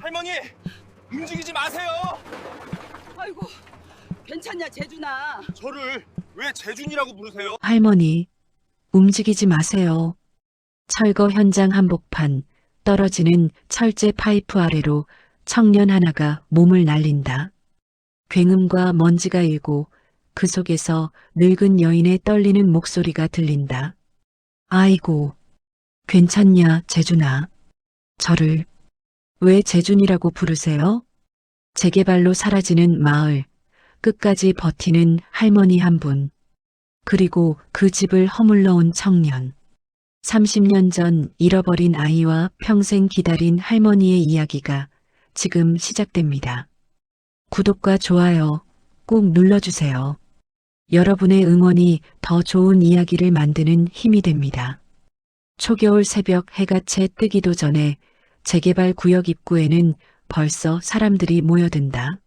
할머니, 움직이지 마세요. 아이고, 괜찮냐, 재준아? 저를 왜 재준이라고 부르세요? 할머니, 움직이지 마세요. 철거 현장 한복판, 떨어지는 철제 파이프 아래로 청년 하나가 몸을 날린다. 굉음과 먼지가 일고 그 속에서 늙은 여인의 떨리는 목소리가 들린다. 아이고, 괜찮냐, 재준아. 저를 왜 재준이라고 부르세요? 재개발로 사라지는 마을, 끝까지 버티는 할머니 한 분, 그리고 그 집을 허물러 온 청년. 30년 전 잃어버린 아이와 평생 기다린 할머니의 이야기가 지금 시작됩니다. 구독과 좋아요 꼭 눌러주세요. 여러분의 응원이 더 좋은 이야기를 만드는 힘이 됩니다. 초겨울 새벽 해가 채 뜨기도 전에 재개발 구역 입구에는 벌써 사람들이 모여든다.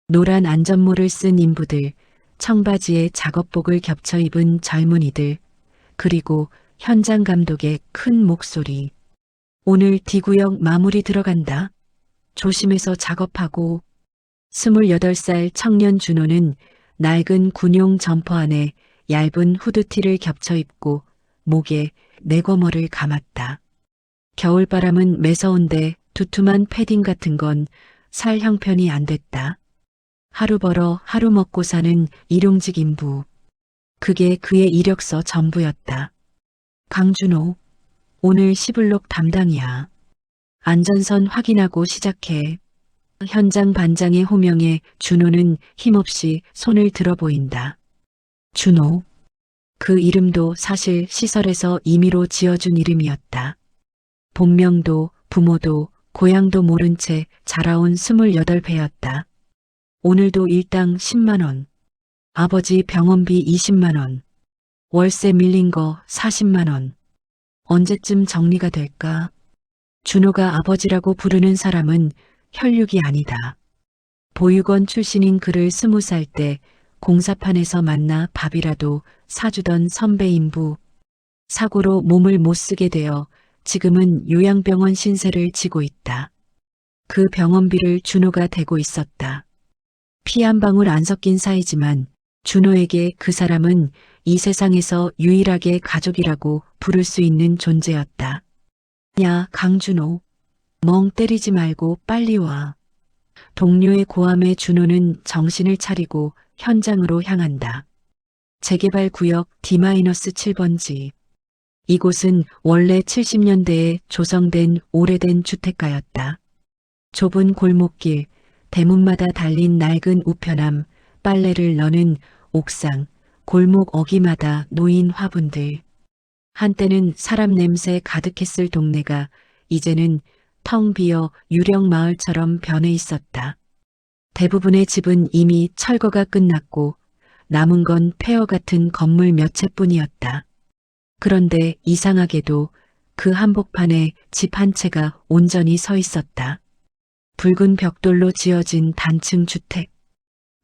노란 안전모를 쓴 인부들, 청바지에 작업복을 겹쳐 입은 젊은이들, 그리고 현장 감독의 큰 목소리. 오늘 D구역 마무리 들어간다. 조심해서 작업하고. 28살 청년 준호는 낡은 군용 점퍼 안에 얇은 후드티를 겹쳐 입고 목에 내거머를 감았다. 겨울바람은 매서운데 두툼한 패딩 같은 건 살 형편이 안 됐다. 하루 벌어 하루 먹고 사는 일용직 인부. 그게 그의 이력서 전부였다. 강준호, 오늘 시블록 담당이야. 안전선 확인하고 시작해. 현장 반장의 호명에 준호는 힘없이 손을 들어 보인다. 준호. 그 이름도 사실 시설에서 임의로 지어준 이름이었다. 본명도 부모도 고향도 모른 채 자라온 28배였다. 오늘도 일당 10만 원. 아버지 병원비 20만 원. 월세 밀린 거 40만 원. 언제쯤 정리가 될까? 준호가 아버지라고 부르는 사람은 혈육이 아니다. 보육원 출신인 그를 20살 때 공사판에서 만나 밥이라도 사주던 선배 인부. 사고로 몸을 못 쓰게 되어 지금은 요양병원 신세를 지고 있다. 그 병원비를 준호가 대고 있었다. 피 한 방울 안 섞인 사이지만 준호에게 그 사람은 이 세상에서 유일하게 가족이라고 부를 수 있는 존재였다. 야, 강준호. 멍 때리지 말고 빨리 와. 동료의 고함에 준호는 정신을 차리고 현장으로 향한다. 재개발 구역 D-7번지. 이곳은 원래 70년대에 조성된 오래된 주택가였다. 좁은 골목길, 대문마다 달린 낡은 우편함, 빨래를 넣는 옥상, 골목 어귀마다 놓인 화분들. 한때는 사람 냄새 가득했을 동네가 이제는 텅 비어 유령 마을처럼 변해 있었다. 대부분의 집은 이미 철거가 끝났고 남은 건 폐허 같은 건물 몇 채뿐이었다. 그런데 이상하게도 그 한복판에 집 한 채가 온전히 서 있었다. 붉은 벽돌로 지어진 단층 주택.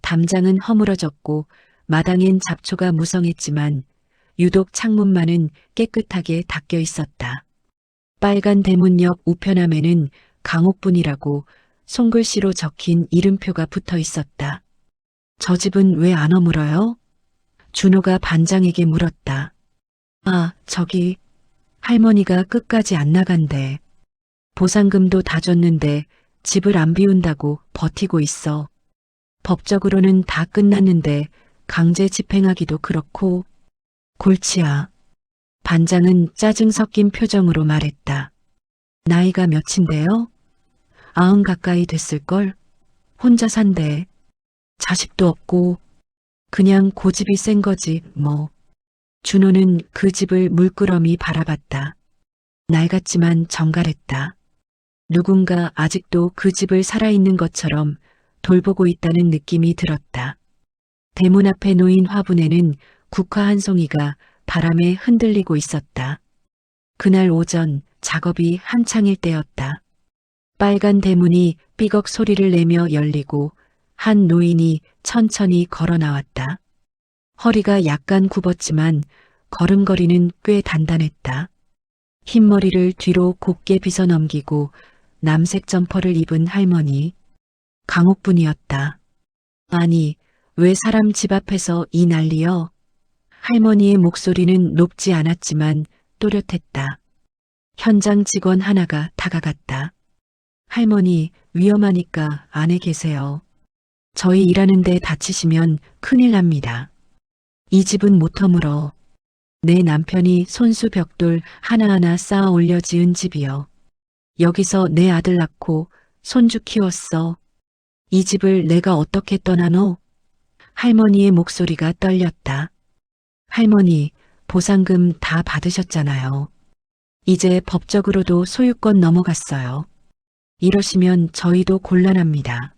담장은 허물어졌고 마당엔 잡초가 무성했지만 유독 창문만은 깨끗하게 닦여 있었다. 빨간 대문 옆 우편함에는 강옥분이라고 손글씨로 적힌 이름표가 붙어 있었다. 저 집은 왜 안 허물어요? 준호가 반장에게 물었다. 아, 저기 할머니가 끝까지 안 나간대. 보상금도 다 줬는데 집을 안 비운다고 버티고 있어. 법적으로는 다 끝났는데 강제 집행하기도 그렇고. 골치야. 반장은 짜증 섞인 표정으로 말했다. 나이가 몇인데요? 90 가까이 됐을걸? 혼자 산대. 자식도 없고 그냥 고집이 센 거지 뭐. 준호는 그 집을 물끄러미 바라봤다. 낡았지만 정갈했다. 누군가 아직도 그 집을 살아있는 것처럼 돌보고 있다는 느낌이 들었다. 대문 앞에 놓인 화분에는 국화 한 송이가 바람에 흔들리고 있었다. 그날 오전 작업이 한창일 때였다. 빨간 대문이 삐걱 소리를 내며 열리고 한 노인이 천천히 걸어 나왔다. 허리가 약간 굽었지만 걸음걸이는 꽤 단단했다. 흰머리를 뒤로 곱게 빗어 넘기고 남색 점퍼를 입은 할머니. 강옥분이었다. 아니, 왜 사람 집 앞에서 이 난리여? 할머니의 목소리는 높지 않았지만 또렷했다. 현장 직원 하나가 다가갔다. 할머니, 위험하니까 안에 계세요. 저희 일하는데 다치시면 큰일 납니다. 이 집은 못 허물어. 내 남편이 손수 벽돌 하나하나 쌓아 올려 지은 집이여. 여기서 내 아들 낳고 손주 키웠어. 이 집을 내가 어떻게 떠나노? 할머니의 목소리가 떨렸다. 할머니, 보상금 다 받으셨잖아요. 이제 법적으로도 소유권 넘어갔어요. 이러시면 저희도 곤란합니다.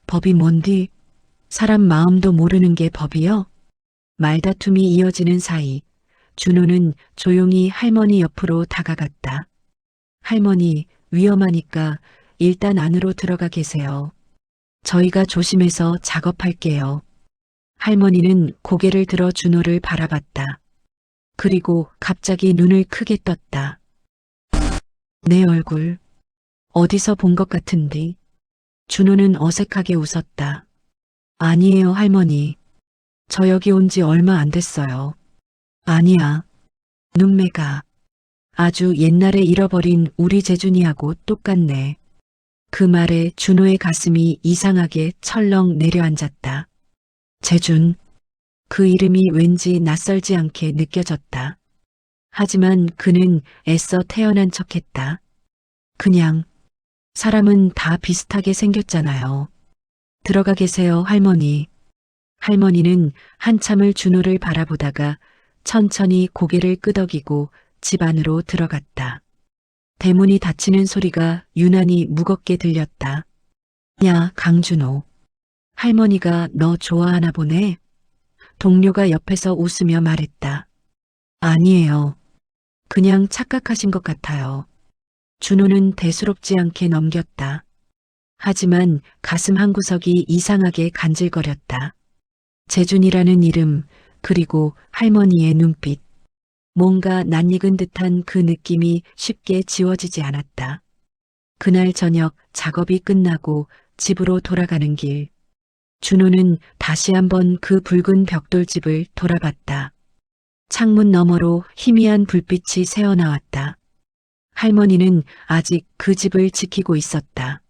법이 뭔디? 사람 마음도 모르는 게 법이요? 말다툼이 이어지는 사이 준호는 조용히 할머니 옆으로 다가갔다. 할머니, 위험하니까 일단 안으로 들어가 계세요. 저희가 조심해서 작업할게요. 할머니는 고개를 들어 준호를 바라봤다. 그리고 갑자기 눈을 크게 떴다. 내 얼굴 어디서 본 것 같은데. 준호는 어색하게 웃었다. 아니에요, 할머니. 저 여기 온 지 얼마 안 됐어요. 아니야. 눈매가 아주 옛날에 잃어버린 우리 재준이하고 똑같네. 그 말에 준호의 가슴이 이상하게 철렁 내려앉았다. 재준. 그 이름이 왠지 낯설지 않게 느껴졌다. 하지만 그는 애써 태어난 척했다. 그냥 사람은 다 비슷하게 생겼잖아요. 들어가 계세요, 할머니. 할머니는 한참을 준호를 바라보다가 천천히 고개를 끄덕이고 집 안으로 들어갔다. 대문이 닫히는 소리가 유난히 무겁게 들렸다. 야, 강준호. 할머니가 너 좋아하나 보네. 동료가 옆에서 웃으며 말했다. 아니에요. 그냥 착각하신 것 같아요. 준호는 대수롭지 않게 넘겼다. 하지만 가슴 한구석이 이상하게 간질거렸다. 재준이라는 이름, 그리고 할머니의 눈빛. 뭔가 낯익은 듯한 그 느낌이 쉽게 지워지지 않았다. 그날 저녁 작업이 끝나고 집으로 돌아가는 길. 준호는 다시 한번 그 붉은 벽돌집을 돌아봤다. 창문 너머로 희미한 불빛이 새어나왔다. 할머니는 아직 그 집을 지키고 있었다.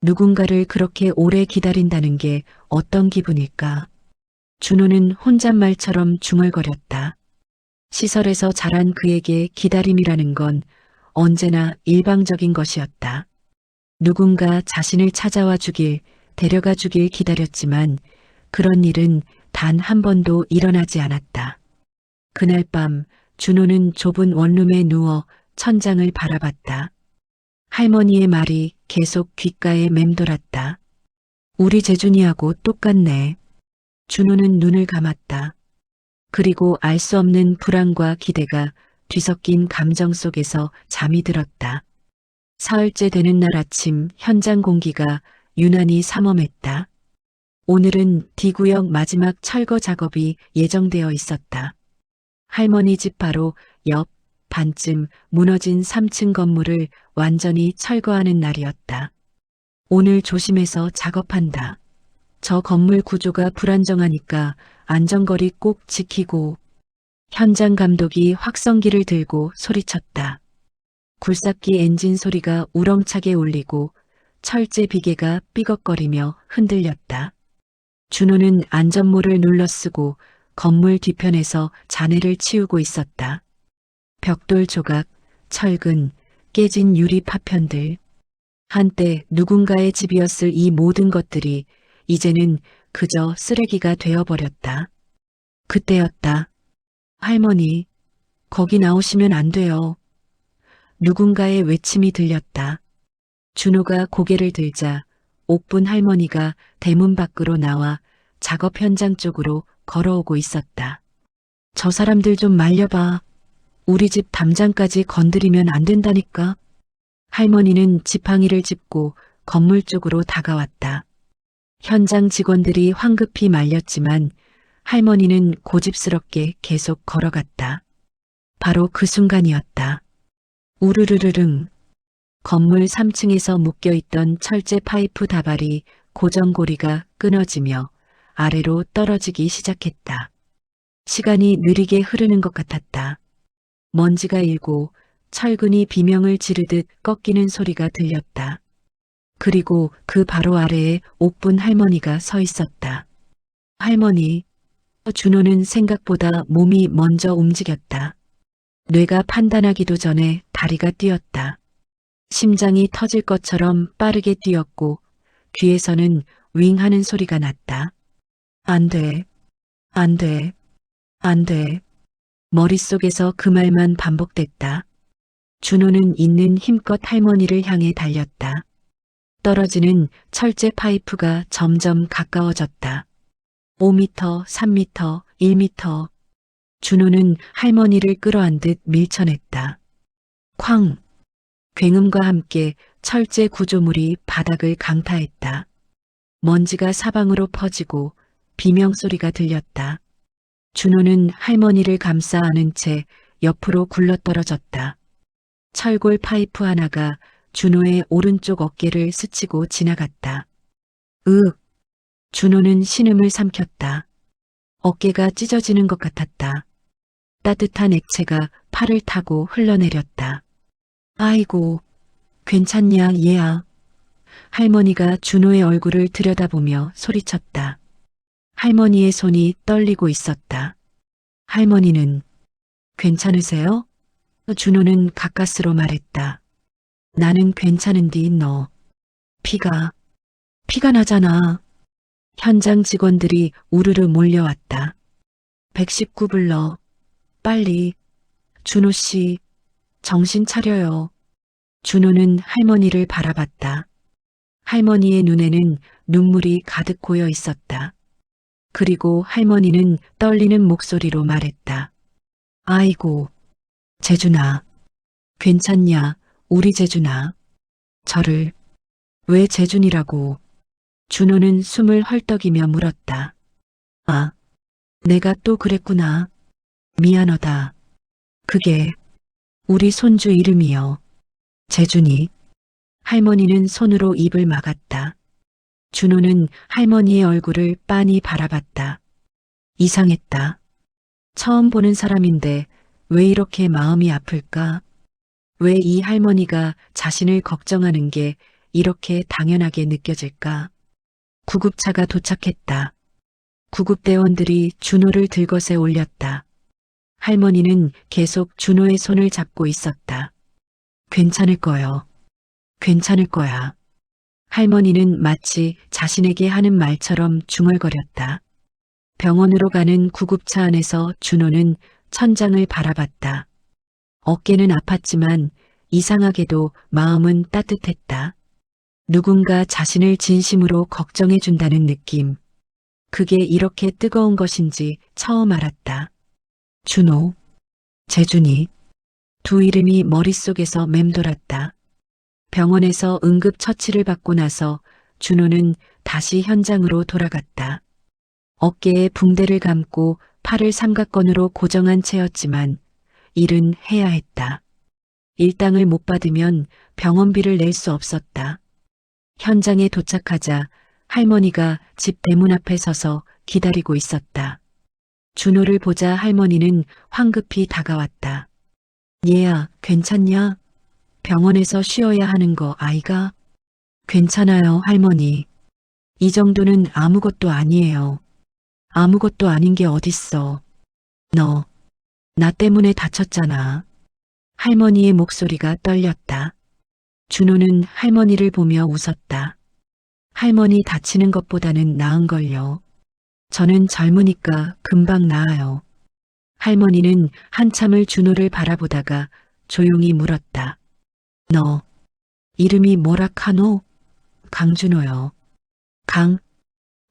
누군가를 그렇게 오래 기다린다는 게 어떤 기분일까? 준호는 혼잣말처럼 중얼거렸다. 시설에서 자란 그에게 기다림이라는 건 언제나 일방적인 것이었다. 누군가 자신을 찾아와 주길, 데려가 주길 기다렸지만 그런 일은 단 한 번도 일어나지 않았다. 그날 밤 준호는 좁은 원룸에 누워 천장을 바라봤다. 할머니의 말이 계속 귓가에 맴돌았다. 우리 재준이하고 똑같네. 준호는 눈을 감았다. 그리고 알 수 없는 불안과 기대가 뒤섞인 감정 속에서 잠이 들었다. 사흘째 되는 날 아침 현장 공기가 유난히 삼엄했다. 오늘은 D구역 마지막 철거 작업이 예정되어 있었다. 할머니 집 바로 옆 반쯤 무너진 3층 건물을 완전히 철거하는 날이었다. 오늘 조심해서 작업한다. 저 건물 구조가 불안정하니까 안전거리 꼭 지키고. 현장 감독이 확성기를 들고 소리쳤다. 굴삭기 엔진 소리가 우렁차게 울리고 철제 비계가 삐걱거리며 흔들렸다. 준호는 안전모를 눌러쓰고 건물 뒤편에서 잔해를 치우고 있었다. 벽돌 조각, 철근, 깨진 유리 파편들. 한때 누군가의 집이었을 이 모든 것들이 이제는 그저 쓰레기가 되어버렸다. 그때였다. 할머니, 거기 나오시면 안 돼요. 누군가의 외침이 들렸다. 준호가 고개를 들자 옥분 할머니가 대문 밖으로 나와 작업 현장 쪽으로 걸어오고 있었다. 저 사람들 좀 말려봐. 우리 집 담장까지 건드리면 안 된다니까. 할머니는 지팡이를 짚고 건물 쪽으로 다가왔다. 현장 직원들이 황급히 말렸지만 할머니는 고집스럽게 계속 걸어갔다. 바로 그 순간이었다. 우르르르릉. 건물 3층에서 묶여있던 철제 파이프 다발이 고정고리가 끊어지며 아래로 떨어지기 시작했다. 시간이 느리게 흐르는 것 같았다. 먼지가 일고 철근이 비명을 지르듯 꺾이는 소리가 들렸다. 그리고 그 바로 아래에 옥분 할머니가 서 있었다. 할머니. 준호는 생각보다 몸이 먼저 움직였다. 뇌가 판단하기도 전에 다리가 뛰었다. 심장이 터질 것처럼 빠르게 뛰었고 귀에서는 윙 하는 소리가 났다. 안 돼, 안 돼, 안 돼. 머릿속에서 그 말만 반복됐다. 준호는 있는 힘껏 할머니를 향해 달렸다. 떨어지는 철제 파이프가 점점 가까워졌다. 5m, 3m, 1m. 준호는 할머니를 끌어안듯 밀쳐냈다. 쾅! 굉음과 함께 철제 구조물이 바닥을 강타했다. 먼지가 사방으로 퍼지고 비명소리가 들렸다. 준호는 할머니를 감싸 안은 채 옆으로 굴러떨어졌다. 철골 파이프 하나가 준호의 오른쪽 어깨를 스치고 지나갔다. 으윽! 준호는 신음을 삼켰다. 어깨가 찢어지는 것 같았다. 따뜻한 액체가 팔을 타고 흘러내렸다. 아이고, 괜찮냐, 얘야. 할머니가 준호의 얼굴을 들여다보며 소리쳤다. 할머니의 손이 떨리고 있었다. 할머니는 괜찮으세요? 준호는 가까스로 말했다. 나는 괜찮은디 너. 피가 나잖아. 현장 직원들이 우르르 몰려왔다. 119 불러. 빨리. 준호 씨, 정신 차려요. 준호는 할머니를 바라봤다. 할머니의 눈에는 눈물이 가득 고여 있었다. 그리고 할머니는 떨리는 목소리로 말했다. 아이고, 재준아. 괜찮냐, 우리 재준아. 저를 왜 재준이라고. 준호는 숨을 헐떡이며 물었다. 아, 내가 또 그랬구나. 미안하다. 그게 우리 손주 이름이요. 재준이. 할머니는 손으로 입을 막았다. 준호는 할머니의 얼굴을 빤히 바라봤다. 이상했다. 처음 보는 사람인데 왜 이렇게 마음이 아플까? 왜 이 할머니가 자신을 걱정하는 게 이렇게 당연하게 느껴질까? 구급차가 도착했다. 구급대원들이 준호를 들것에 올렸다. 할머니는 계속 준호의 손을 잡고 있었다. 괜찮을 거요. 괜찮을 거야. 할머니는 마치 자신에게 하는 말처럼 중얼거렸다. 병원으로 가는 구급차 안에서 준호는 천장을 바라봤다. 어깨는 아팠지만 이상하게도 마음은 따뜻했다. 누군가 자신을 진심으로 걱정해준다는 느낌. 그게 이렇게 뜨거운 것인지 처음 알았다. 준호, 재준이. 두 이름이 머릿속에서 맴돌았다. 병원에서 응급처치를 받고 나서 준호는 다시 현장으로 돌아갔다. 어깨에 붕대를 감고 팔을 삼각건으로 고정한 채였지만 일은 해야 했다. 일당을 못 받으면 병원비를 낼 수 없었다. 현장에 도착하자 할머니가 집 대문 앞에 서서 기다리고 있었다. 준호를 보자 할머니는 황급히 다가왔다. 얘야, 괜찮냐? 병원에서 쉬어야 하는 거 아이가? 괜찮아요, 할머니. 이 정도는 아무것도 아니에요. 아무것도 아닌 게 어딨어. 너, 나 때문에 다쳤잖아. 할머니의 목소리가 떨렸다. 준호는 할머니를 보며 웃었다. 할머니 다치는 것보다는 나은걸요. 저는 젊으니까 금방 나아요. 할머니는 한참을 준호를 바라보다가 조용히 물었다. 너, 이름이 뭐라 카노? 강준호요.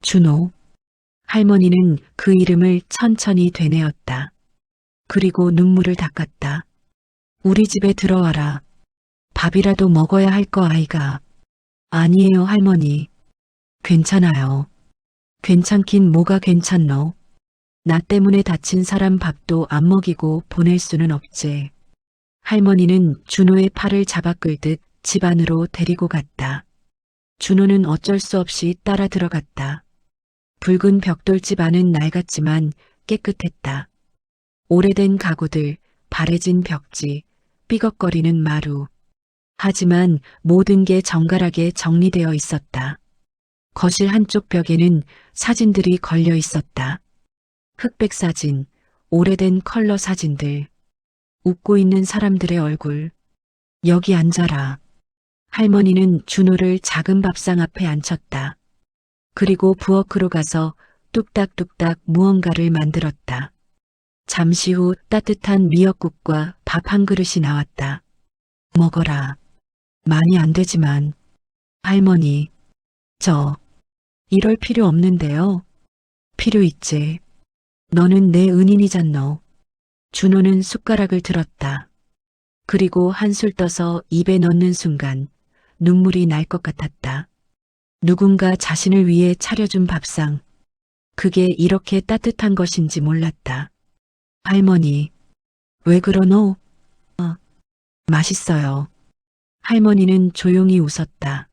준호. 할머니는 그 이름을 천천히 되뇌었다. 그리고 눈물을 닦았다. 우리 집에 들어와라. 밥이라도 먹어야 할 거 아이가. 아니에요, 할머니. 괜찮아요. 괜찮긴 뭐가 괜찮노. 나 때문에 다친 사람 밥도 안 먹이고 보낼 수는 없지. 할머니는 준호의 팔을 잡아 끌듯 집 안으로 데리고 갔다. 준호는 어쩔 수 없이 따라 들어갔다. 붉은 벽돌집 안은 낡았지만 깨끗했다. 오래된 가구들, 바래진 벽지, 삐걱거리는 마루. 하지만 모든 게 정갈하게 정리되어 있었다. 거실 한쪽 벽에는 사진들이 걸려 있었다. 흑백 사진, 오래된 컬러 사진들. 웃고 있는 사람들의 얼굴. 여기 앉아라. 할머니는 준호를 작은 밥상 앞에 앉혔다. 그리고 부엌으로 가서 뚝딱뚝딱 무언가를 만들었다. 잠시 후 따뜻한 미역국과 밥 한 그릇이 나왔다. 먹어라. 많이 안 되지만. 할머니, 이럴 필요 없는데요. 필요 있지. 너는 내 은인이잖너. 준호는 숟가락을 들었다. 그리고 한술 떠서 입에 넣는 순간 눈물이 날 것 같았다. 누군가 자신을 위해 차려준 밥상. 그게 이렇게 따뜻한 것인지 몰랐다. 할머니, 왜 그러노? 맛있어요. 할머니는 조용히 웃었다.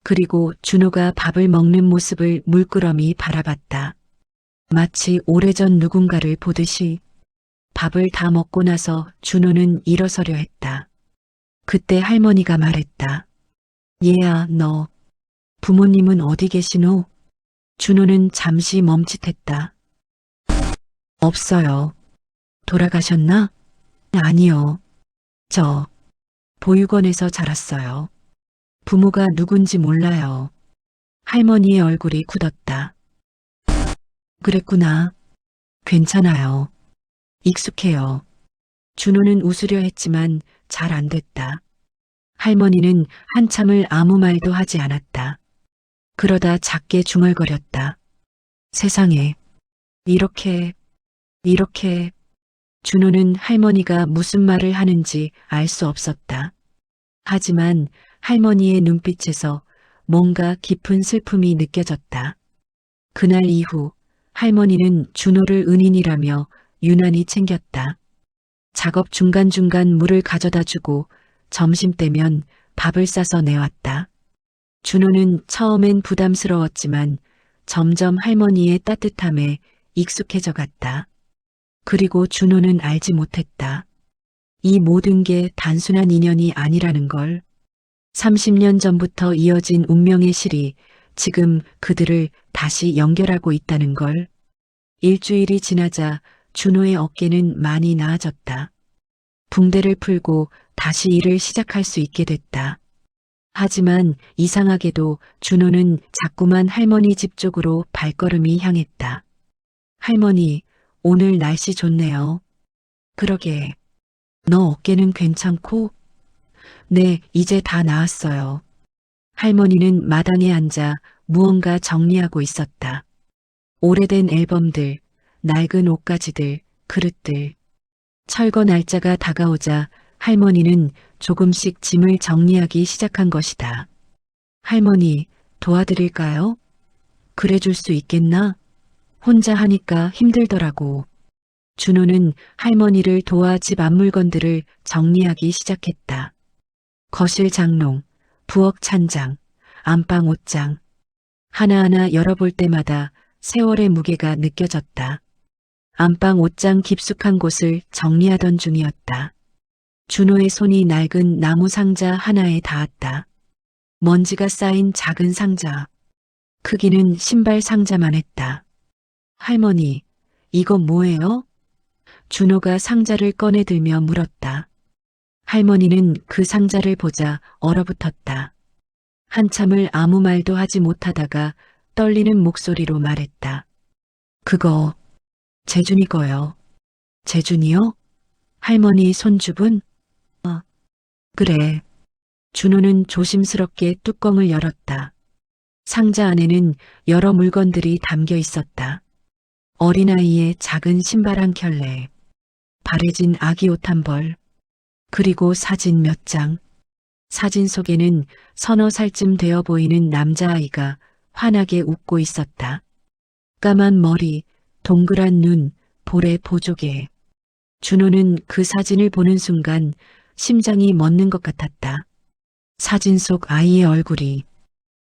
그리고 준호가 밥을 먹는 모습을 물끄러미 바라봤다. 마치 오래전 누군가를 보듯이. 밥을 다 먹고 나서 준호는 일어서려 했다. 그때 할머니가 말했다. 얘야, 너 부모님은 어디 계시노? 준호는 잠시 멈칫했다. 없어요. 돌아가셨나? 아니요. 보육원에서 자랐어요. 부모가 누군지 몰라요. 할머니의 얼굴이 굳었다. 그랬구나. 괜찮아요. 익숙해요. 준호는 웃으려 했지만 잘 안 됐다. 할머니는 한참을 아무 말도 하지 않았다. 그러다 작게 중얼거렸다. 세상에, 이렇게. 준호는 할머니가 무슨 말을 하는지 알 수 없었다. 하지만 할머니의 눈빛에서 뭔가 깊은 슬픔이 느껴졌다. 그날 이후 할머니는 준호를 은인이라며 유난히 챙겼다. 작업 중간중간 물을 가져다 주고 점심때면 밥을 싸서 내왔다. 준호는 처음엔 부담스러웠지만 점점 할머니의 따뜻함에 익숙해져 갔다. 그리고 준호는 알지 못했다. 이 모든 게 단순한 인연이 아니라는 걸. 30년 전부터 이어진 운명의 실이 지금 그들을 다시 연결하고 있다는 걸. 일주일이 지나자 준호의 어깨는 많이 나아졌다. 붕대를 풀고 다시 일을 시작할 수 있게 됐다. 하지만 이상하게도 준호는 자꾸만 할머니 집 쪽으로 발걸음이 향했다. 할머니, 오늘 날씨 좋네요. 그러게. 너 어깨는 괜찮고? 네, 이제 다 나았어요. 할머니는 마당에 앉아 무언가 정리하고 있었다. 오래된 앨범들, 낡은 옷가지들, 그릇들. 철거 날짜가 다가오자 할머니는 조금씩 짐을 정리하기 시작한 것이다. 할머니, 도와드릴까요? 그래줄 수 있겠나? 혼자 하니까 힘들더라고. 준호는 할머니를 도와 집 앞물건들을 정리하기 시작했다. 거실 장롱, 부엌 찬장, 안방 옷장. 하나하나 열어볼 때마다 세월의 무게가 느껴졌다. 안방 옷장 깊숙한 곳을 정리하던 중이었다. 준호의 손이 낡은 나무 상자 하나에 닿았다. 먼지가 쌓인 작은 상자. 크기는 신발 상자만 했다. 할머니, 이건 뭐예요? 준호가 상자를 꺼내들며 물었다. 할머니는 그 상자를 보자 얼어붙었다. 한참을 아무 말도 하지 못하다가 떨리는 목소리로 말했다. 그거 재준이 거요. 재준이요? 할머니 손주분? 그래. 준호는 조심스럽게 뚜껑을 열었다. 상자 안에는 여러 물건들이 담겨 있었다. 어린아이의 작은 신발 한 켤레, 바래진 아기 옷 한 벌, 그리고 사진 몇 장. 사진 속에는 서너 살쯤 되어 보이는 남자아이가 환하게 웃고 있었다. 까만 머리, 동그란 눈, 볼에 보조개. 준호는 그 사진을 보는 순간 심장이 멎는 것 같았다. 사진 속 아이의 얼굴이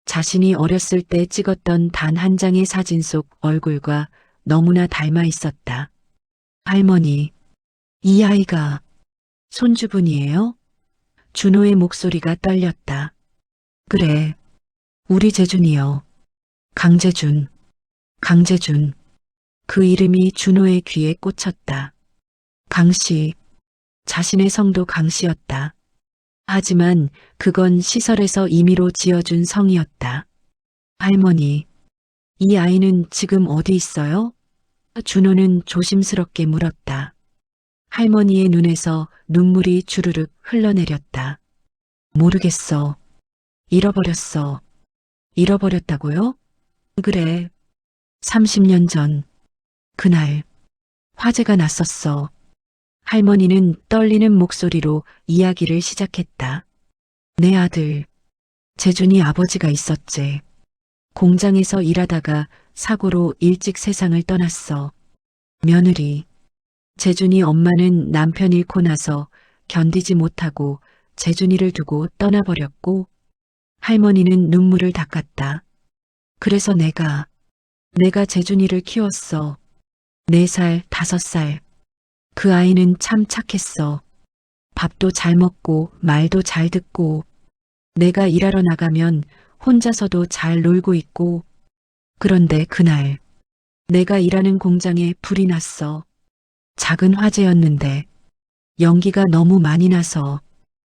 자신이 어렸을 때 찍었던 단 한 장의 사진 속 얼굴과 너무나 닮아 있었다. 할머니, 이 아이가 손주분이에요? 준호의 목소리가 떨렸다. 그래, 우리 재준이요. 강재준, 강재준. 그 이름이 준호의 귀에 꽂혔다. 강씨, 자신의 성도 강씨였다. 하지만 그건 시설에서 임의로 지어준 성이었다. 할머니, 이 아이는 지금 어디 있어요? 준호는 조심스럽게 물었다. 할머니의 눈에서 눈물이 주르륵 흘러내렸다. 모르겠어. 잃어버렸어. 잃어버렸다고요? 그래. 30년 전, 그날, 화재가 났었어. 할머니는 떨리는 목소리로 이야기를 시작했다. 내 아들, 재준이 아버지가 있었지. 공장에서 일하다가 사고로 일찍 세상을 떠났어. 며느리, 재준이 엄마는 남편 잃고 나서 견디지 못하고 재준이를 두고 떠나버렸고, 할머니는 눈물을 닦았다. 그래서 내가 재준이를 키웠어. 4살, 5살. 그 아이는 참 착했어. 밥도 잘 먹고 말도 잘 듣고 내가 일하러 나가면 혼자서도 잘 놀고 있고. 그런데 그날 내가 일하는 공장에 불이 났어. 작은 화재였는데 연기가 너무 많이 나서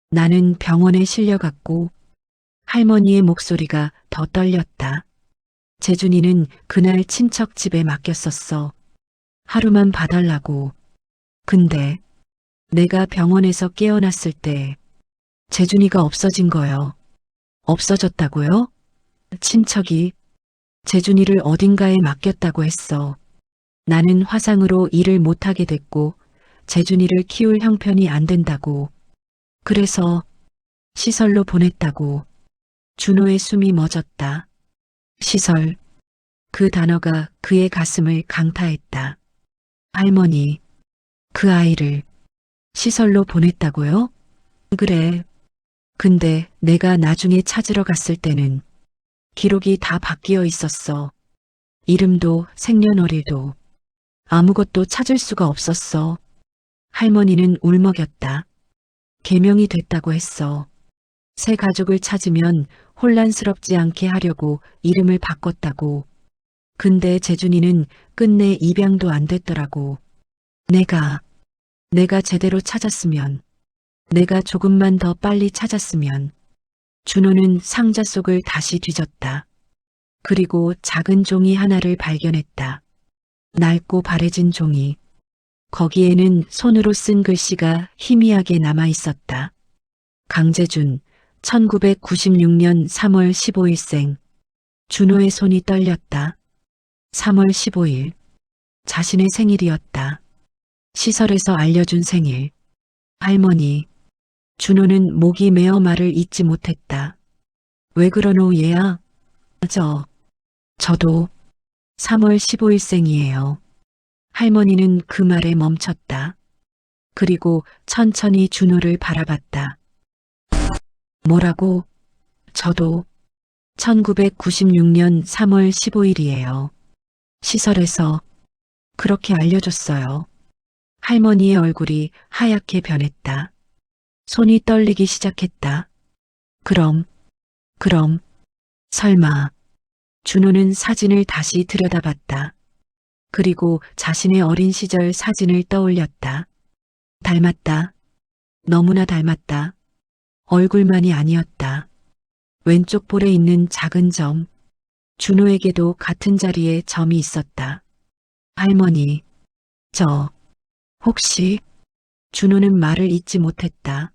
나는 병원에 실려갔고. 할머니의 목소리가 더 떨렸다. 재준이는 그날 친척 집에 맡겼었어. 하루만 봐달라고. 근데 내가 병원에서 깨어났을 때 재준이가 없어진 거요. 없어졌다고요? 친척이 재준이를 어딘가에 맡겼다고 했어. 나는 화상으로 일을 못하게 됐고 재준이를 키울 형편이 안 된다고. 그래서 시설로 보냈다고. 준호의 숨이 멎었다. 시설. 그 단어가 그의 가슴을 강타했다. 할머니, 그 아이를 시설로 보냈다고요? 그래. 근데 내가 나중에 찾으러 갔을 때는 기록이 다 바뀌어 있었어. 이름도 생년월일도 아무것도 찾을 수가 없었어. 할머니는 울먹였다. 개명이 됐다고 했어. 새 가족을 찾으면 혼란스럽지 않게 하려고 이름을 바꿨다고. 근데 재준이는 끝내 입양도 안 됐더라고. 내가 제대로 찾았으면, 내가 조금만 더 빨리 찾았으면. 준호는 상자 속을 다시 뒤졌다. 그리고 작은 종이 하나를 발견했다. 낡고 바래진 종이. 거기에는 손으로 쓴 글씨가 희미하게 남아 있었다. 강재준, 1996년 3월 15일생. 준호의 손이 떨렸다. 3월 15일. 자신의 생일이었다. 시설에서 알려준 생일. 할머니. 준호는 목이 메어 말을 잇지 못했다. 왜 그러노 얘야? 저도 3월 15일생이에요. 할머니는 그 말에 멈췄다. 그리고 천천히 준호를 바라봤다. 뭐라고? 저도 1996년 3월 15일이에요. 시설에서 그렇게 알려줬어요. 할머니의 얼굴이 하얗게 변했다. 손이 떨리기 시작했다. 그럼, 설마. 준호는 사진을 다시 들여다봤다. 그리고 자신의 어린 시절 사진을 떠올렸다. 닮았다. 너무나 닮았다. 얼굴만이 아니었다. 왼쪽 볼에 있는 작은 점. 준호에게도 같은 자리에 점이 있었다. 할머니, 혹시? 준호는 말을 잇지 못했다.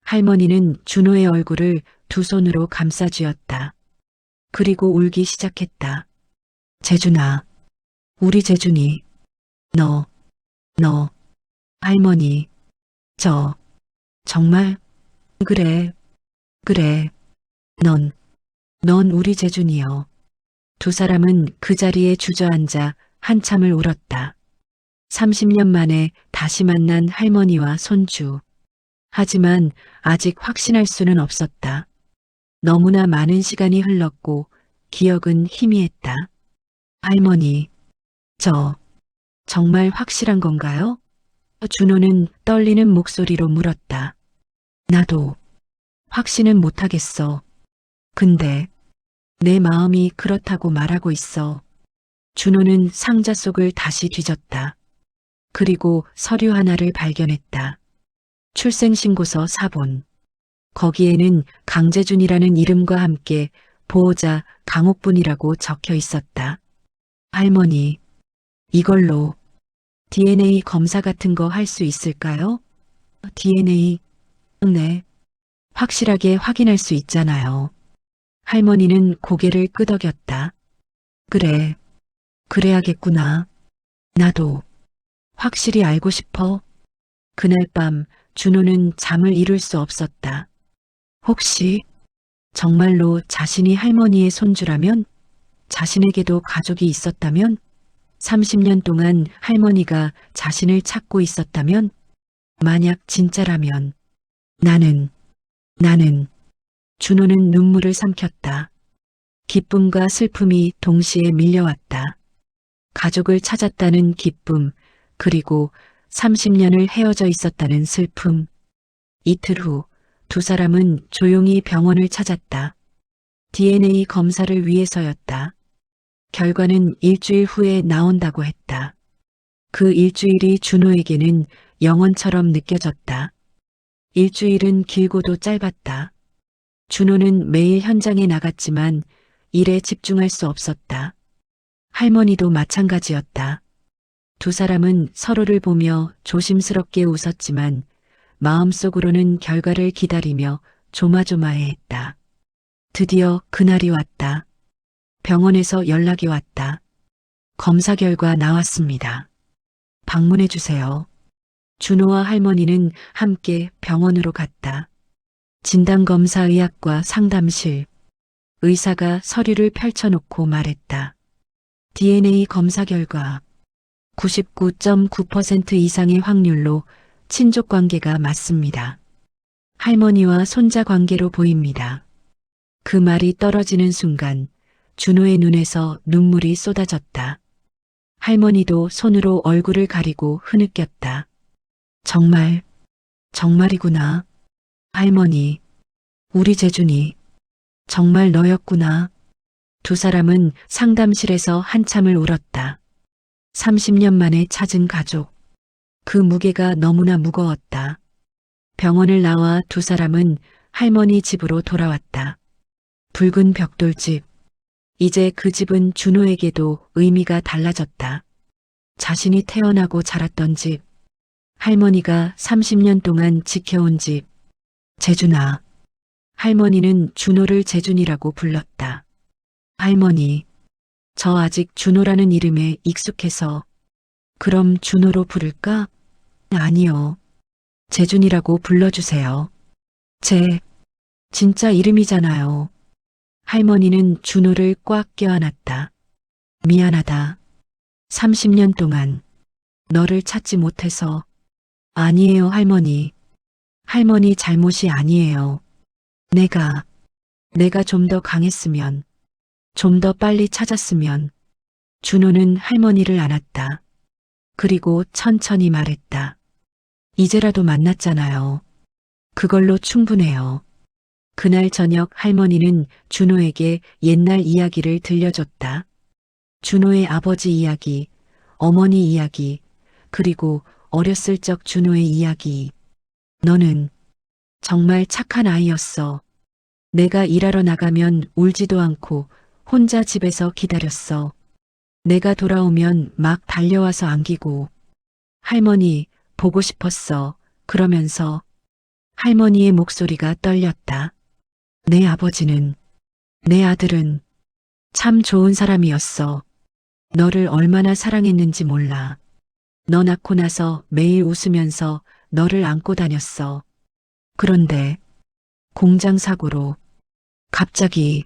할머니는 준호의 얼굴을 두 손으로 감싸쥐었다. 그리고 울기 시작했다. 재준아, 우리 재준이. 너. 할머니, 정말? 그래. 넌 우리 재준이여. 두 사람은 그 자리에 주저앉아 한참을 울었다. 30년 만에 다시 만난 할머니와 손주. 하지만 아직 확신할 수는 없었다. 너무나 많은 시간이 흘렀고 기억은 희미했다. 할머니, 정말 확실한 건가요? 준호는 떨리는 목소리로 물었다. 나도 확신은 못하겠어. 근데 내 마음이 그렇다고 말하고 있어. 준호는 상자 속을 다시 뒤졌다. 그리고 서류 하나를 발견했다. 출생신고서 사본. 거기에는 강재준이라는 이름과 함께 보호자 강옥분이라고 적혀 있었다. 할머니, 이걸로 DNA 검사 같은 거 할 수 있을까요? DNA? 네. 확실하게 확인할 수 있잖아요. 할머니는 고개를 끄덕였다. 그래. 그래야겠구나. 나도 확실히 알고 싶어. 그날 밤 준호는 잠을 이룰 수 없었다. 혹시 정말로 자신이 할머니의 손주라면? 자신에게도 가족이 있었다면? 30년 동안 할머니가 자신을 찾고 있었다면? 만약 진짜라면 나는 준호는 눈물을 삼켰다. 기쁨과 슬픔이 동시에 밀려왔다. 가족을 찾았다는 기쁨, 그리고 30년을 헤어져 있었다는 슬픔. 이틀 후 두 사람은 조용히 병원을 찾았다. DNA 검사를 위해서였다. 결과는 일주일 후에 나온다고 했다. 그 일주일이 준호에게는 영원처럼 느껴졌다. 일주일은 길고도 짧았다. 준호는 매일 현장에 나갔지만 일에 집중할 수 없었다. 할머니도 마찬가지였다. 두 사람은 서로를 보며 조심스럽게 웃었지만 마음속으로는 결과를 기다리며 조마조마해했다. 드디어 그날이 왔다. 병원에서 연락이 왔다. 검사 결과 나왔습니다. 방문해 주세요. 준호와 할머니는 함께 병원으로 갔다. 진단검사의학과 상담실. 의사가 서류를 펼쳐놓고 말했다. DNA 검사 결과 99.9% 이상의 확률로 친족 관계가 맞습니다. 할머니와 손자 관계로 보입니다. 그 말이 떨어지는 순간 준호의 눈에서 눈물이 쏟아졌다. 할머니도 손으로 얼굴을 가리고 흐느꼈다. 정말이구나. 할머니, 우리 재준이 정말 너였구나. 두 사람은 상담실에서 한참을 울었다. 30년 만에 찾은 가족. 그 무게가 너무나 무거웠다. 병원을 나와 두 사람은 할머니 집으로 돌아왔다. 붉은 벽돌집. 이제 그 집은 준호에게도 의미가 달라졌다. 자신이 태어나고 자랐던 집. 할머니가 30년 동안 지켜온 집. 재준아. 할머니는 준호를 재준이라고 불렀다. 할머니, 저 아직 준호라는 이름에 익숙해서 그럼 준호로 부를까? 아니요. 재준이라고 불러주세요. 제 진짜 이름이잖아요. 할머니는 준호를 꽉 껴안았다. 미안하다. 30년 동안 너를 찾지 못해서. 아니에요, 할머니. 할머니 잘못이 아니에요. 내가 좀 더 강했으면, 좀 더 빨리 찾았으면. 준호는 할머니를 안았다. 그리고 천천히 말했다. 이제라도 만났잖아요. 그걸로 충분해요. 그날 저녁 할머니는 준호에게 옛날 이야기를 들려줬다. 준호의 아버지 이야기, 어머니 이야기, 그리고 어렸을 적 준호의 이야기. 너는 정말 착한 아이였어. 내가 일하러 나가면 울지도 않고 혼자 집에서 기다렸어. 내가 돌아오면 막 달려와서 안기고. 할머니, 보고 싶었어. 그러면서 할머니의 목소리가 떨렸다. 내 아버지는, 내 아들은 참 좋은 사람이었어. 너를 얼마나 사랑했는지 몰라. 너 낳고 나서 매일 웃으면서 너를 안고 다녔어. 그런데 공장 사고로 갑자기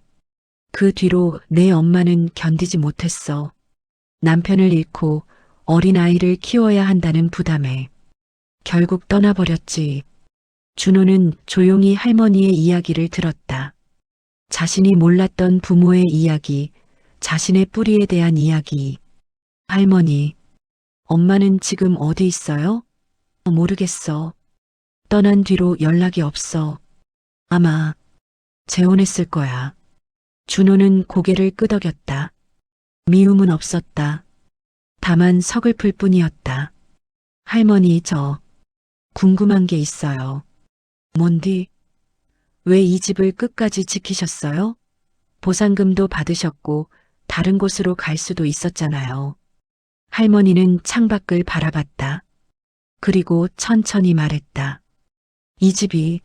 그 뒤로 내 엄마는 견디지 못했어. 남편을 잃고 어린아이를 키워야 한다는 부담에 결국 떠나버렸지. 준호는 조용히 할머니의 이야기를 들었다. 자신이 몰랐던 부모의 이야기, 자신의 뿌리에 대한 이야기. 할머니, 엄마는 지금 어디 있어요? 모르겠어. 떠난 뒤로 연락이 없어. 아마 재혼했을 거야. 준호는 고개를 끄덕였다. 미움은 없었다. 다만 서글플 뿐이었다. 할머니, 저 궁금한 게 있어요. 뭔디? 왜 이 집을 끝까지 지키셨어요? 보상금도 받으셨고 다른 곳으로 갈 수도 있었잖아요. 할머니는 창밖을 바라봤다. 그리고 천천히 말했다. 이 집이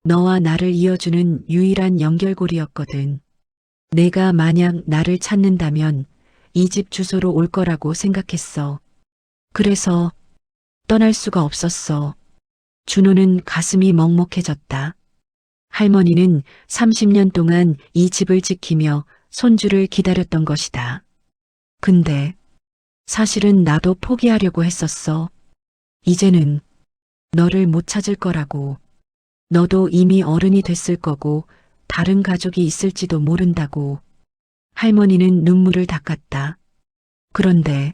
너와 나를 이어주는 유일한 연결고리였거든. 내가 만약 나를 찾는다면 이 집 주소로 올 거라고 생각했어. 그래서 떠날 수가 없었어. 준호는 가슴이 먹먹해졌다. 할머니는 30년 동안 이 집을 지키며 손주를 기다렸던 것이다. 근데 사실은 나도 포기하려고 했었어. 이제는 너를 못 찾을 거라고. 너도 이미 어른이 됐을 거고 다른 가족이 있을지도 모른다고. 할머니는 눈물을 닦았다. 그런데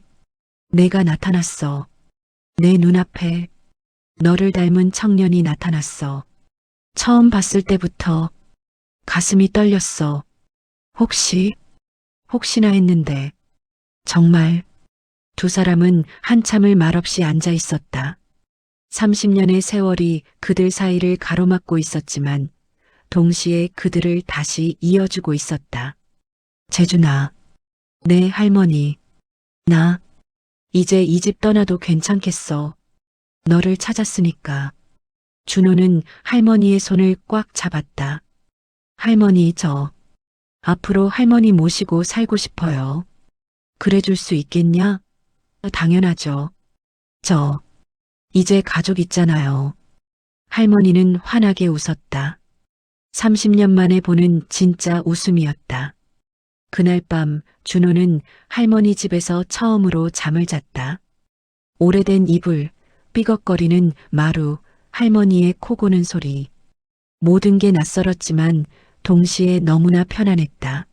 내가 나타났어. 내 눈앞에 너를 닮은 청년이 나타났어. 처음 봤을 때부터 가슴이 떨렸어. 혹시나 했는데 정말 두 사람은 한참을 말없이 앉아 있었다. 30년의 세월이 그들 사이를 가로막고 있었지만 동시에 그들을 다시 이어주고 있었다. 재준아, 내 할머니, 나 이제 이 집 떠나도 괜찮겠어. 너를 찾았으니까. 준호는 할머니의 손을 꽉 잡았다. 할머니, 저 앞으로 할머니 모시고 살고 싶어요. 그래줄 수 있겠냐? 당연하죠. 저 이제 가족 있잖아요. 할머니는 환하게 웃었다. 30년 만에 보는 진짜 웃음이었다. 그날 밤 준호는 할머니 집에서 처음으로 잠을 잤다. 오래된 이불, 삐걱거리는 마루, 할머니의 코 고는 소리. 모든 게 낯설었지만 동시에 너무나 편안했다.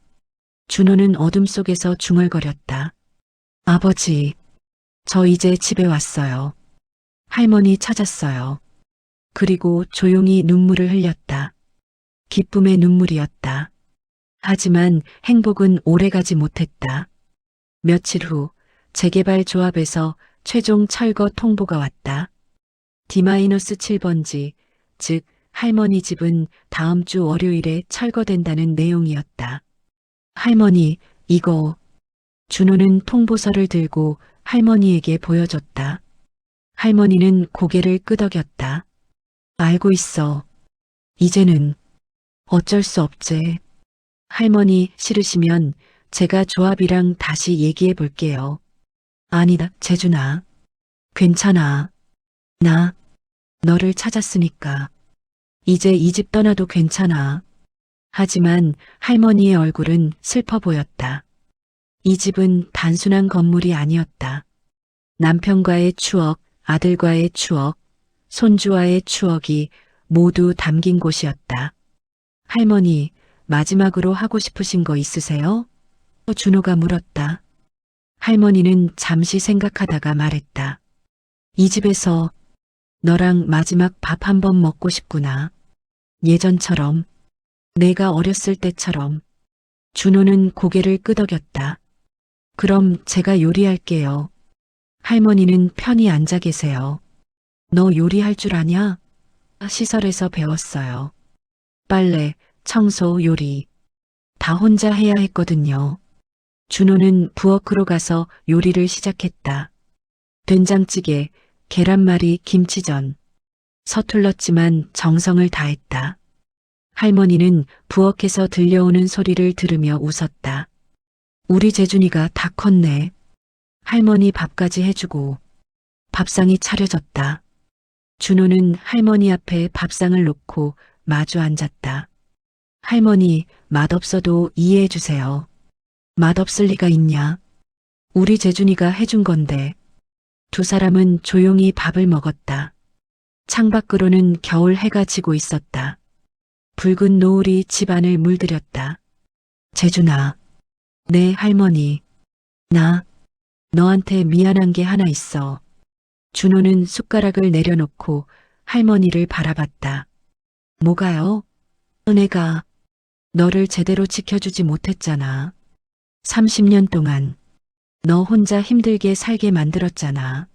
준호는 어둠 속에서 중얼거렸다. 아버지, 저 이제 집에 왔어요. 할머니 찾았어요. 그리고 조용히 눈물을 흘렸다. 기쁨의 눈물이었다. 하지만 행복은 오래가지 못했다. 며칠 후 재개발 조합에서 최종 철거 통보가 왔다. D-7번지, 즉 할머니 집은 다음 주 월요일에 철거된다는 내용이었다. 할머니, 이거. 준호는 통보서를 들고 할머니에게 보여줬다. 할머니는 고개를 끄덕였다. 알고 있어. 이제는 어쩔 수 없지. 할머니 싫으시면 제가 조합이랑 다시 얘기해 볼게요. 아니다, 재준아. 괜찮아. 나 너를 찾았으니까. 이제 이 집 떠나도 괜찮아. 하지만 할머니의 얼굴은 슬퍼 보였다. 이 집은 단순한 건물이 아니었다. 남편과의 추억, 아들과의 추억, 손주와의 추억이 모두 담긴 곳이었다. 할머니, 마지막으로 하고 싶으신 거 있으세요? 준호가 물었다. 할머니는 잠시 생각하다가 말했다. 이 집에서 너랑 마지막 밥 한 번 먹고 싶구나. 예전처럼, 내가 어렸을 때처럼. 준호는 고개를 끄덕였다. 그럼 제가 요리할게요. 할머니는 편히 앉아 계세요. 너 요리할 줄 아냐? 시설에서 배웠어요. 빨래, 청소, 요리. 다 혼자 해야 했거든요. 준호는 부엌으로 가서 요리를 시작했다. 된장찌개, 계란말이, 김치전. 서툴렀지만 정성을 다했다. 할머니는 부엌에서 들려오는 소리를 들으며 웃었다. 우리 재준이가 다 컸네. 할머니 밥까지 해주고 밥상이 차려졌다. 준호는 할머니 앞에 밥상을 놓고 마주 앉았다. 할머니, 맛없어도 이해해 주세요. 맛없을 리가 있냐? 우리 재준이가 해준 건데. 두 사람은 조용히 밥을 먹었다. 창밖으로는 겨울 해가 지고 있었다. 붉은 노을이 집안을 물들였다. 재준아, 내 할머니, 나 너한테 미안한 게 하나 있어. 준호는 숟가락을 내려놓고 할머니를 바라봤다. 뭐가요? 내가 너를 제대로 지켜주지 못했잖아. 30년 동안 너 혼자 힘들게 살게 만들었잖아.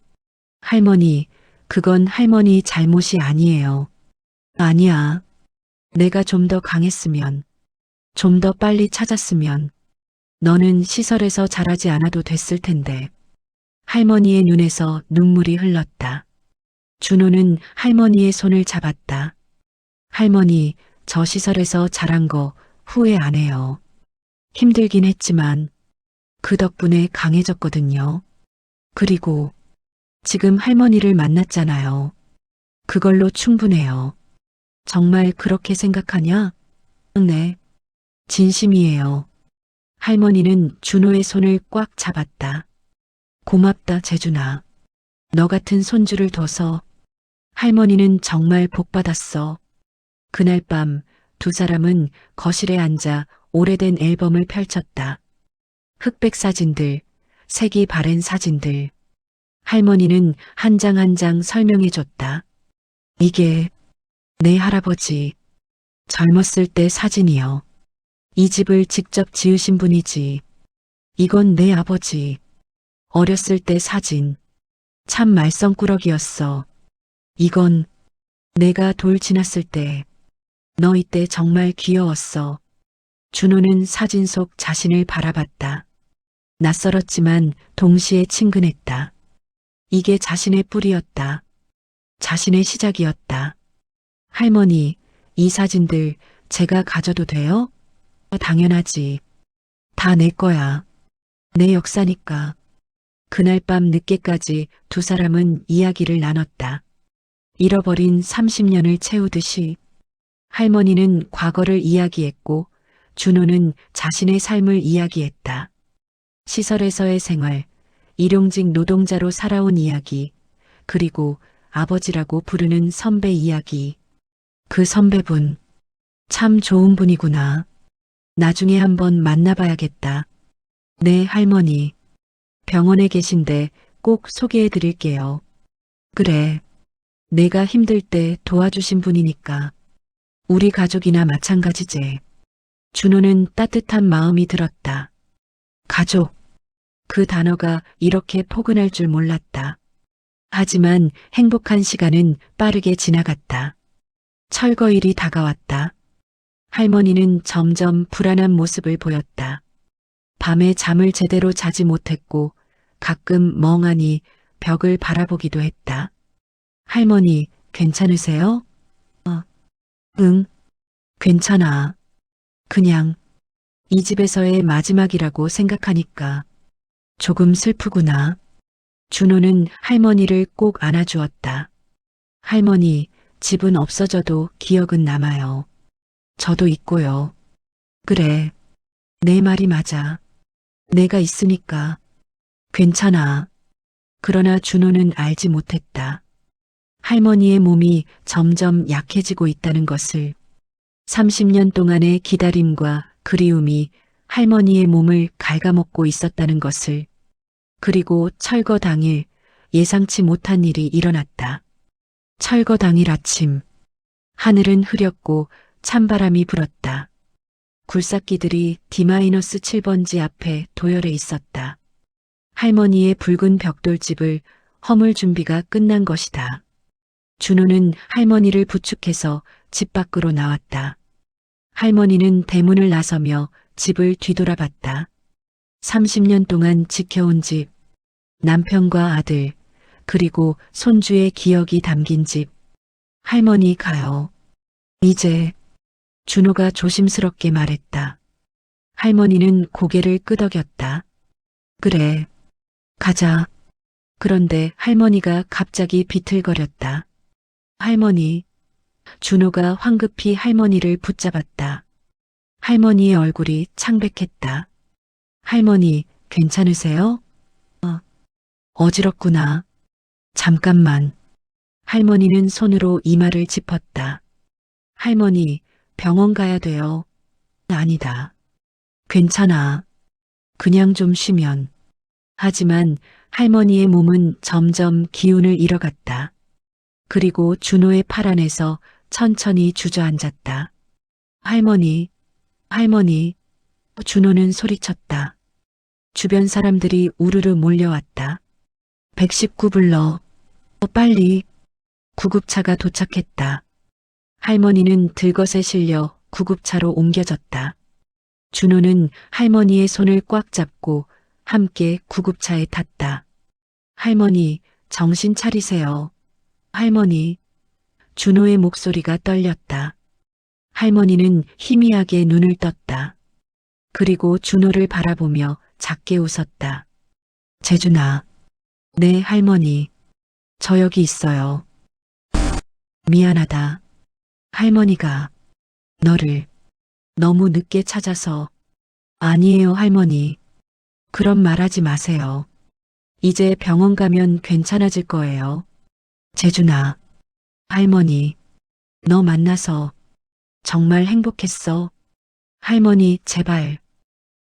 할머니, 그건 할머니 잘못이 아니에요. 아니야. 내가 좀 더 강했으면, 좀 더 빨리 찾았으면, 너는 시설에서 자라지 않아도 됐을 텐데. 할머니의 눈에서 눈물이 흘렀다. 준호는 할머니의 손을 잡았다. 할머니, 저 시설에서 자란 거 후회 안 해요. 힘들긴 했지만 그 덕분에 강해졌거든요. 그리고 지금 할머니를 만났잖아요. 그걸로 충분해요. 정말 그렇게 생각하냐? 네, 진심이에요. 할머니는 준호의 손을 꽉 잡았다. 고맙다, 재준아. 너 같은 손주를 둬서 할머니는 정말 복 받았어. 그날 밤 두 사람은 거실에 앉아 오래된 앨범을 펼쳤다. 흑백 사진들, 색이 바랜 사진들. 할머니는 한 장 한 장 설명해 줬다. 이게 내 할아버지 젊었을 때 사진이요. 이 집을 직접 지으신 분이지. 이건 내 아버지 어렸을 때 사진. 참 말썽꾸러기였어. 이건 내가 돌 지났을 때. 너 이때 정말 귀여웠어. 준호는 사진 속 자신을 바라봤다. 낯설었지만 동시에 친근했다. 이게 자신의 뿌리였다. 자신의 시작이었다. 할머니, 이 사진들 제가 가져도 돼요? 당연하지. 다 내 거야. 내 역사니까. 그날 밤 늦게까지 두 사람은 이야기를 나눴다. 잃어버린 30년을 채우듯이. 할머니는 과거를 이야기했고 준호는 자신의 삶을 이야기했다. 시설에서의 생활, 일용직 노동자로 살아온 이야기, 그리고 아버지라고 부르는 선배 이야기. 그 선배분, 참 좋은 분이구나. 나중에 한번 만나봐야겠다. 네, 할머니. 병원에 계신데 꼭 소개해 드릴게요. 그래. 내가 힘들 때 도와주신 분이니까. 우리 가족이나 마찬가지제. 준호는 따뜻한 마음이 들었다. 가족. 그 단어가 이렇게 포근할 줄 몰랐다. 하지만 행복한 시간은 빠르게 지나갔다. 철거일이 다가왔다. 할머니는 점점 불안한 모습을 보였다. 밤에 잠을 제대로 자지 못했고 가끔 멍하니 벽을 바라보기도 했다. 할머니, 괜찮으세요? 응, 괜찮아. 그냥 이 집에서의 마지막이라고 생각하니까 조금 슬프구나. 준호는 할머니를 꼭 안아주었다. 할머니, 집은 없어져도 기억은 남아요. 저도 있고요. 그래, 내 말이 맞아. 내가 있으니까. 괜찮아. 그러나 준호는 알지 못했다. 할머니의 몸이 점점 약해지고 있다는 것을. 30년 동안의 기다림과 그리움이 할머니의 몸을 갉아먹고 있었다는 것을. 그리고 철거 당일 예상치 못한 일이 일어났다. 철거 당일 아침, 하늘은 흐렸고 찬바람이 불었다. 굴삭기들이 D-7번지 앞에 도열해 있었다. 할머니의 붉은 벽돌집을 허물 준비가 끝난 것이다. 준호는 할머니를 부축해서 집 밖으로 나왔다. 할머니는 대문을 나서며 집을 뒤돌아봤다. 30년 동안 지켜온 집, 남편과 아들, 그리고 손주의 기억이 담긴 집. 할머니 가요. 이제. 준호가 조심스럽게 말했다. 할머니는 고개를 끄덕였다. 그래, 가자. 그런데 할머니가 갑자기 비틀거렸다. 할머니. 준호가 황급히 할머니를 붙잡았다. 할머니의 얼굴이 창백했다. 할머니, 괜찮으세요? 어지럽구나. 잠깐만. 할머니는 손으로 이마를 짚었다. 할머니, 병원 가야 돼요. 아니다. 괜찮아. 그냥 좀 쉬면. 하지만 할머니의 몸은 점점 기운을 잃어갔다. 그리고 준호의 팔 안에서 천천히 주저앉았다. 할머니, 할머니. 준호는 소리쳤다. 주변 사람들이 우르르 몰려왔다. 119 불러. 빨리. 구급차가 도착했다. 할머니는 들것에 실려 구급차로 옮겨졌다. 준호는 할머니의 손을 꽉 잡고 함께 구급차에 탔다. 할머니, 정신 차리세요. 할머니. 준호의 목소리가 떨렸다. 할머니는 희미하게 눈을 떴다. 그리고 준호를 바라보며 작게 웃었다. 재준아. 네, 할머니. 저 여기 있어요. 미안하다. 할머니가 너를 너무 늦게 찾아서. 아니에요, 할머니. 그런 말 하지 마세요. 이제 병원 가면 괜찮아질 거예요. 재준아. 할머니. 너 만나서 정말 행복했어. 할머니, 제발.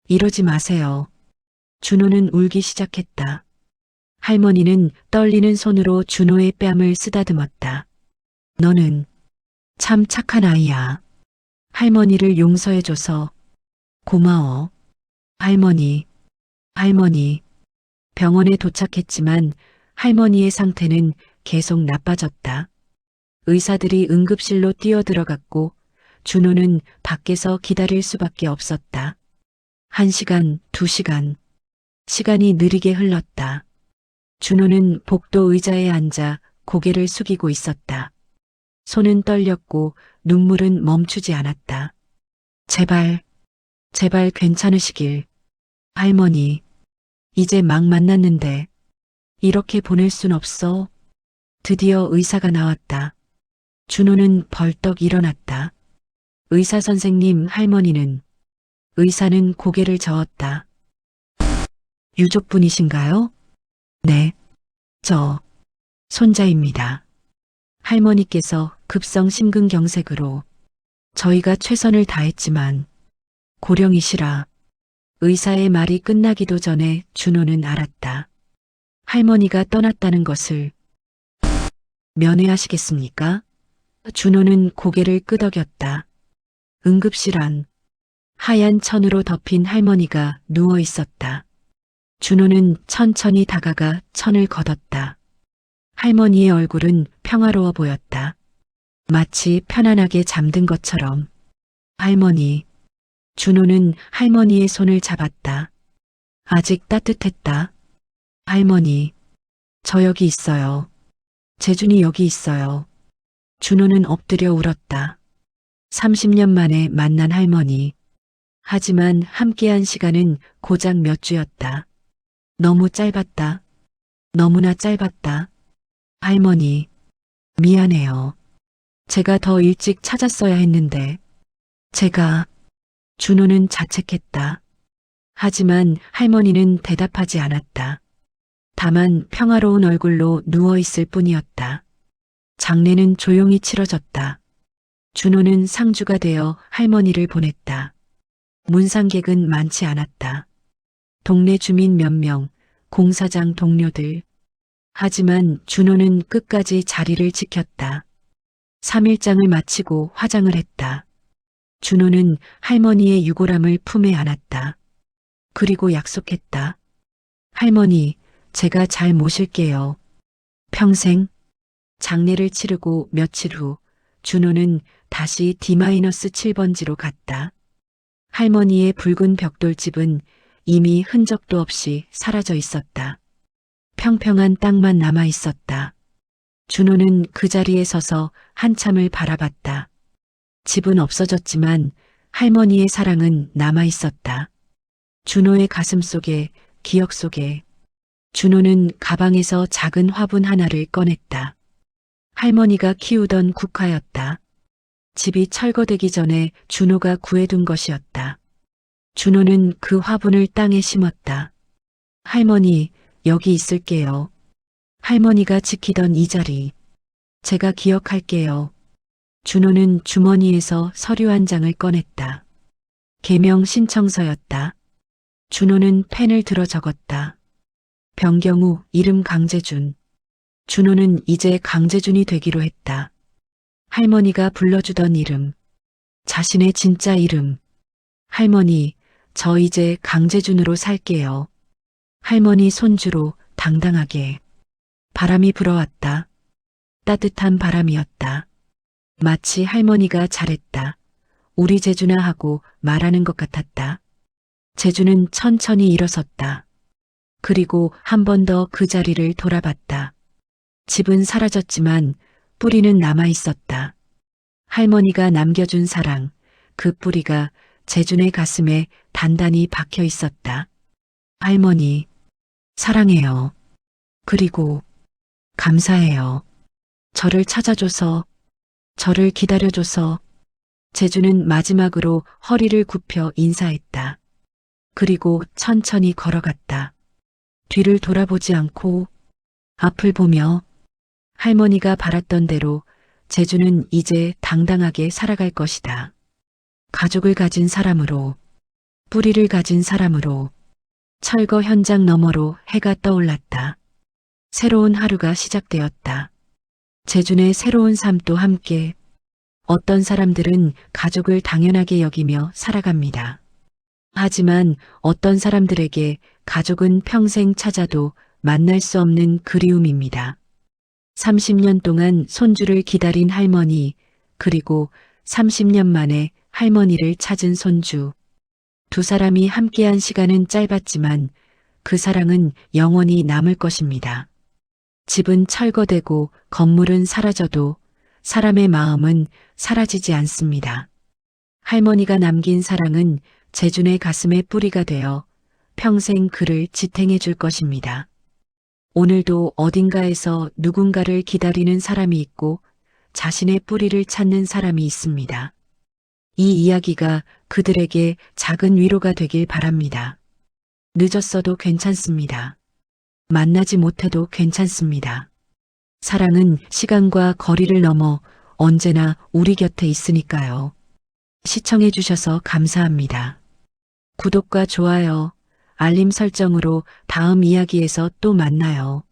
이러지 마세요. 준호는 울기 시작했다. 할머니는 떨리는 손으로 준호의 뺨을 쓰다듬었다. 너는 참 착한 아이야. 할머니를 용서해줘서 고마워. 할머니, 할머니. 병원에 도착했지만 할머니의 상태는 계속 나빠졌다. 의사들이 응급실로 뛰어들어갔고 준호는 밖에서 기다릴 수밖에 없었다. 1시간, 2시간. 시간이 느리게 흘렀다. 준호는 복도 의자에 앉아 고개를 숙이고 있었다. 손은 떨렸고 눈물은 멈추지 않았다. 제발, 제발 괜찮으시길. 할머니, 이제 막 만났는데 이렇게 보낼 순 없어. 드디어 의사가 나왔다. 준호는 벌떡 일어났다. 의사 선생님, 할머니는. 의사는 고개를 저었다. 유족분이신가요? 네, 저 손자입니다. 할머니께서 급성 심근경색으로. 저희가 최선을 다했지만 고령이시라. 의사의 말이 끝나기도 전에 준호는 알았다. 할머니가 떠났다는 것을. 면회하시겠습니까? 준호는 고개를 끄덕였다. 응급실 안. 하얀 천으로 덮인 할머니가 누워 있었다. 준호는 천천히 다가가 천을 걷었다. 할머니의 얼굴은 평화로워 보였다. 마치 편안하게 잠든 것처럼. 할머니. 준호는 할머니의 손을 잡았다. 아직 따뜻했다. 할머니. 저 여기 있어요. 재준이 여기 있어요. 준호는 엎드려 울었다. 30년 만에 만난 할머니. 하지만 함께한 시간은 고작 몇 주였다. 너무 짧았다. 너무나 짧았다. 할머니, 미안해요. 제가 더 일찍 찾았어야 했는데. 제가. 준호는 자책했다. 하지만 할머니는 대답하지 않았다. 다만 평화로운 얼굴로 누워있을 뿐이었다. 장례는 조용히 치러졌다. 준호는 상주가 되어 할머니를 보냈다. 문상객은 많지 않았다. 동네 주민 몇 명, 공사장 동료들. 하지만 준호는 끝까지 자리를 지켰다. 3일장을 마치고 화장을 했다. 준호는 할머니의 유골함을 품에 안았다. 그리고 약속했다. 할머니, 제가 잘 모실게요. 평생. 장례를 치르고 며칠 후 준호는 다시 D-7번지로 갔다. 할머니의 붉은 벽돌집은 이미 흔적도 없이 사라져 있었다. 평평한 땅만 남아 있었다. 준호는 그 자리에 서서 한참을 바라봤다. 집은 없어졌지만 할머니의 사랑은 남아 있었다. 준호의 가슴 속에, 기억 속에. 준호는 가방에서 작은 화분 하나를 꺼냈다. 할머니가 키우던 국화였다. 집이 철거되기 전에 준호가 구해둔 것이었다. 준호는 그 화분을 땅에 심었다. 할머니, 여기 있을게요. 할머니가 지키던 이 자리. 제가 기억할게요. 준호는 주머니에서 서류 한 장을 꺼냈다. 개명 신청서였다. 준호는 펜을 들어 적었다. 변경후 이름 강재준. 준호는 이제 강재준이 되기로 했다. 할머니가 불러주던 이름. 자신의 진짜 이름. 할머니, 저 이제 강재준으로 살게요. 할머니 손주로 당당하게. 바람이 불어왔다. 따뜻한 바람이었다. 마치 할머니가 잘했다. 우리 재준아 하고 말하는 것 같았다. 재준은 천천히 일어섰다. 그리고 한 번 더 그 자리를 돌아봤다. 집은 사라졌지만 뿌리는 남아 있었다. 할머니가 남겨준 사랑, 그 뿌리가 재준의 가슴에 단단히 박혀 있었다. 할머니, 사랑해요. 그리고 감사해요. 저를 찾아줘서, 저를 기다려줘서. 재준은 마지막으로 허리를 굽혀 인사했다. 그리고 천천히 걸어갔다. 뒤를 돌아보지 않고 앞을 보며 할머니가 바랐던 대로 재준은 이제 당당하게 살아갈 것이다. 가족을 가진 사람으로, 뿌리를 가진 사람으로. 철거 현장 너머로 해가 떠올랐다. 새로운 하루가 시작되었다. 재준의 새로운 삶도 함께. 어떤 사람들은 가족을 당연하게 여기며 살아갑니다. 하지만 어떤 사람들에게 가족은 평생 찾아도 만날 수 없는 그리움입니다. 30년 동안 손주를 기다린 할머니, 그리고 30년 만에 할머니를 찾은 손주. 두 사람이 함께한 시간은 짧았지만 그 사랑은 영원히 남을 것입니다. 집은 철거되고 건물은 사라져도 사람의 마음은 사라지지 않습니다. 할머니가 남긴 사랑은 재준의 가슴에 뿌리가 되어 평생 그를 지탱해 줄 것입니다. 오늘도 어딘가에서 누군가를 기다리는 사람이 있고 자신의 뿌리를 찾는 사람이 있습니다. 이 이야기가 그들에게 작은 위로가 되길 바랍니다. 늦었어도 괜찮습니다. 만나지 못해도 괜찮습니다. 사랑은 시간과 거리를 넘어 언제나 우리 곁에 있으니까요. 시청해 주셔서 감사합니다. 구독과 좋아요, 알림 설정으로 다음 이야기에서 또 만나요.